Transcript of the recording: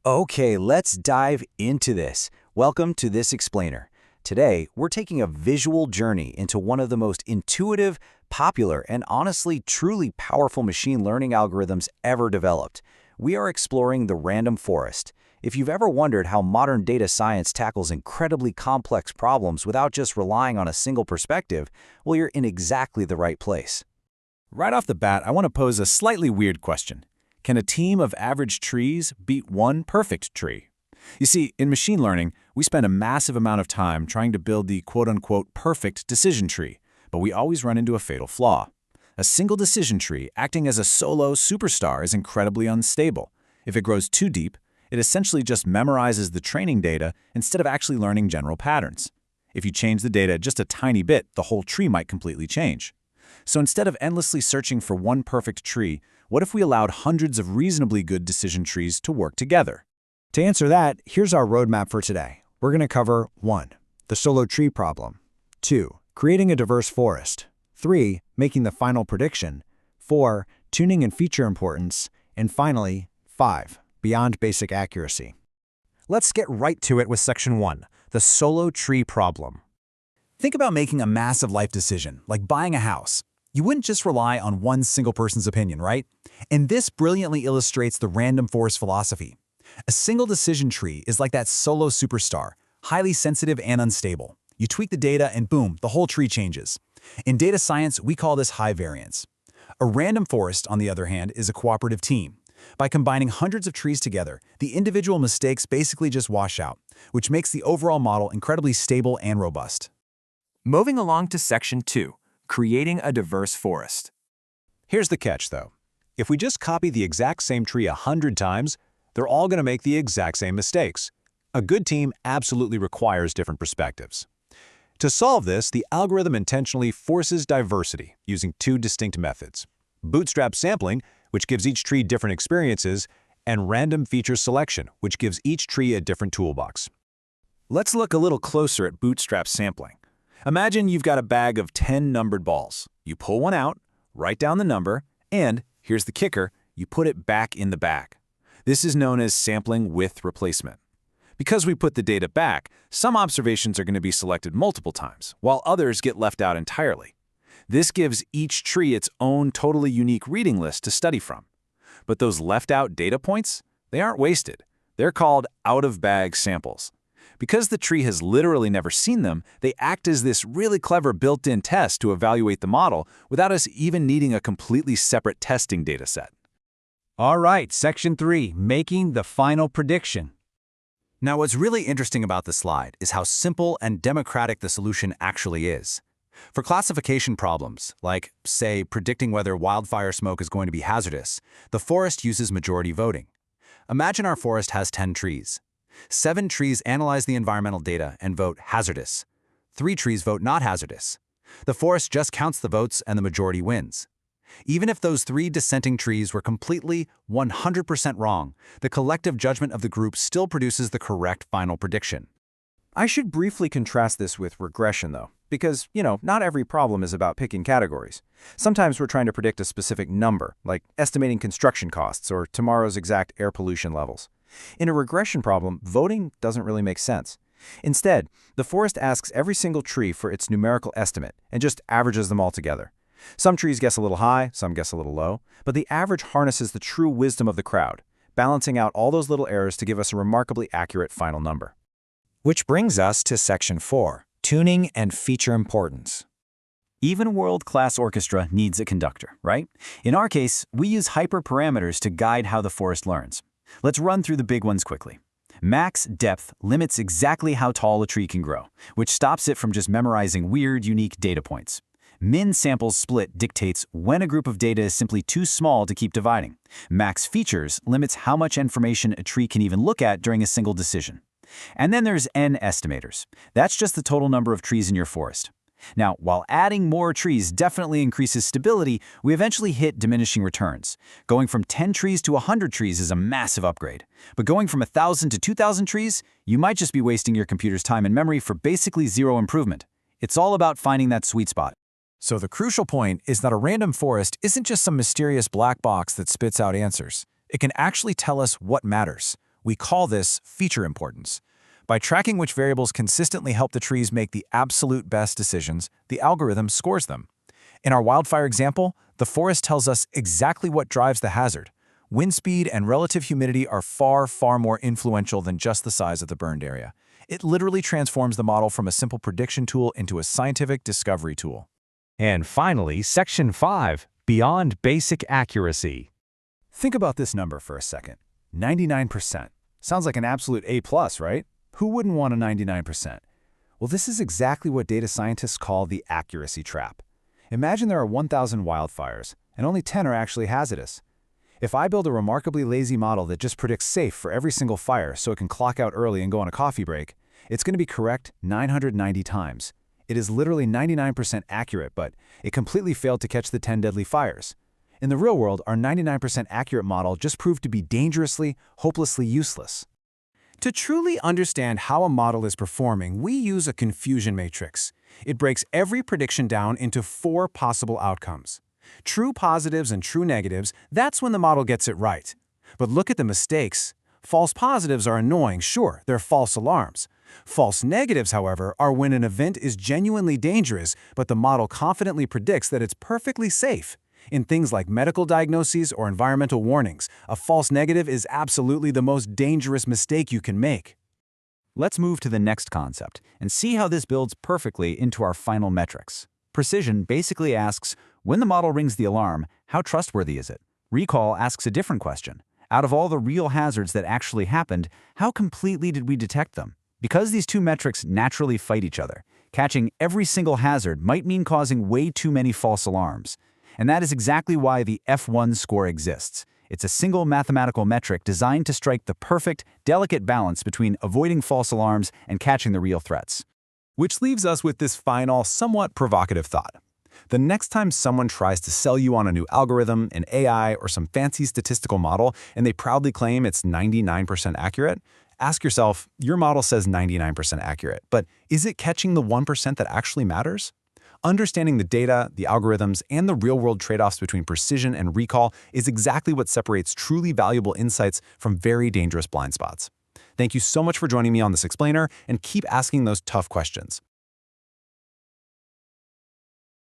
Okay, let's dive into this. Welcome to This Explainer. Today, we're taking a visual journey into one of the most intuitive, popular, and honestly truly powerful machine learning algorithms ever developed. We are exploring the random forest. If you've ever wondered how modern data science tackles incredibly complex problems without just relying on a single perspective, well, you're in exactly the right place. Right off the bat, I want to pose a slightly weird question. Can a team of average trees beat one perfect tree? You see, in machine learning, we spend a massive amount of time trying to build the quote-unquote perfect decision tree, but we always run into a fatal flaw. A single decision tree acting as a solo superstar is incredibly unstable. If it grows too deep, it essentially just memorizes the training data instead of actually learning general patterns. If you change the data just a tiny bit, the whole tree might completely change. So instead of endlessly searching for one perfect tree, what if we allowed hundreds of reasonably good decision trees to work together? To answer that, here's our roadmap for today. We're going to cover 1. The solo tree problem. 2. Creating a diverse forest. 3. Making the final prediction. 4. Tuning and feature importance. And finally, 5. Beyond basic accuracy. Let's get right to it with Section 1, the solo tree problem. Think about making a massive life decision, like buying a house. You wouldn't just rely on one single person's opinion, right? And this brilliantly illustrates the random forest philosophy. A single decision tree is like that solo superstar, highly sensitive and unstable. You tweak the data and boom, the whole tree changes. In data science, we call this high variance. A random forest, on the other hand, is a cooperative team. By combining hundreds of trees together, the individual mistakes basically just wash out, which makes the overall model incredibly stable and robust. Moving along to Section 2, creating a diverse forest. Here's the catch, though. If we just copy the exact same tree 100 times, they're all going to make the exact same mistakes. A good team absolutely requires different perspectives. To solve this, the algorithm intentionally forces diversity using two distinct methods: Bootstrap Sampling, which gives each tree different experiences, and random feature selection, which gives each tree a different toolbox. Let's look a little closer at Bootstrap Sampling. Imagine you've got a bag of 10 numbered balls. You pull one out, write down the number, and, here's the kicker, you put it back in the bag. This is known as sampling with replacement. Because we put the data back, some observations are going to be selected multiple times, while others get left out entirely. This gives each tree its own totally unique reading list to study from. But those left-out data points, they aren't wasted. They're called out-of-bag samples. Because the tree has literally never seen them, they act as this really clever built-in test to evaluate the model without us even needing a completely separate testing dataset. All right, Section 3, making the final prediction. Now, what's really interesting about this slide is how simple and democratic the solution actually is. For classification problems, like, say, predicting whether wildfire smoke is going to be hazardous, the forest uses majority voting. Imagine our forest has 10 trees. 7 trees analyze the environmental data and vote hazardous. 3 trees vote not hazardous. The forest just counts the votes and the majority wins. Even if those 3 dissenting trees were completely 100% wrong, the collective judgment of the group still produces the correct final prediction. I should briefly contrast this with regression, though, because, not every problem is about picking categories. Sometimes we're trying to predict a specific number, like estimating construction costs or tomorrow's exact air pollution levels. In a regression problem, voting doesn't really make sense. Instead, the forest asks every single tree for its numerical estimate and just averages them all together. Some trees guess a little high, some guess a little low, but the average harnesses the true wisdom of the crowd, balancing out all those little errors to give us a remarkably accurate final number. Which brings us to Section 4, tuning and feature importance. Even a world-class orchestra needs a conductor, right? In our case, we use hyperparameters to guide how the forest learns. Let's run through the big ones quickly. Max depth limits exactly how tall a tree can grow, which stops it from just memorizing weird, unique data points. Min samples split dictates when a group of data is simply too small to keep dividing. Max features limits how much information a tree can even look at during a single decision. And then there's N estimators. That's just the total number of trees in your forest. Now, while adding more trees definitely increases stability, we eventually hit diminishing returns. Going from 10 trees to 100 trees is a massive upgrade. But going from 1,000 to 2,000 trees, you might just be wasting your computer's time and memory for basically zero improvement. It's all about finding that sweet spot. So the crucial point is that a random forest isn't just some mysterious black box that spits out answers. It can actually tell us what matters, We call this feature importance. By tracking which variables consistently help the trees make the absolute best decisions, the algorithm scores them. In our wildfire example, the forest tells us exactly what drives the hazard. Wind speed and relative humidity are far, far more influential than just the size of the burned area. It literally transforms the model from a simple prediction tool into a scientific discovery tool. And finally, Section 5, Beyond Basic Accuracy. Think about this number for a second. 99%. Sounds like an absolute A+, right? Who wouldn't want a 99%? Well, this is exactly what data scientists call the accuracy trap. Imagine there are 1,000 wildfires, and only 10 are actually hazardous. If I build a remarkably lazy model that just predicts safe for every single fire so it can clock out early and go on a coffee break, it's going to be correct 990 times. It is literally 99% accurate, but it completely failed to catch the 10 deadly fires. In the real world, our 99% accurate model just proved to be dangerously, hopelessly useless. To truly understand how a model is performing, we use a confusion matrix. It breaks every prediction down into 4 possible outcomes. True positives and true negatives, that's when the model gets it right. But look at the mistakes. False positives are annoying, sure, they're false alarms. False negatives, however, are when an event is genuinely dangerous, but the model confidently predicts that it's perfectly safe. In things like medical diagnoses or environmental warnings, a false negative is absolutely the most dangerous mistake you can make. Let's move to the next concept and see how this builds perfectly into our final metrics. Precision basically asks, when the model rings the alarm, how trustworthy is it? Recall asks a different question. Out of all the real hazards that actually happened, how completely did we detect them? Because these two metrics naturally fight each other, catching every single hazard might mean causing way too many false alarms. And that is exactly why the F1 score exists. It's a single mathematical metric designed to strike the perfect, delicate balance between avoiding false alarms and catching the real threats. Which leaves us with this final, somewhat provocative thought. The next time someone tries to sell you on a new algorithm, an AI, or some fancy statistical model, and they proudly claim it's 99% accurate, ask yourself, your model says 99% accurate, but is it catching the 1% that actually matters? Understanding the data, the algorithms, and the real-world trade-offs between precision and recall is exactly what separates truly valuable insights from very dangerous blind spots. Thank you so much for joining me on this explainer, and keep asking those tough questions.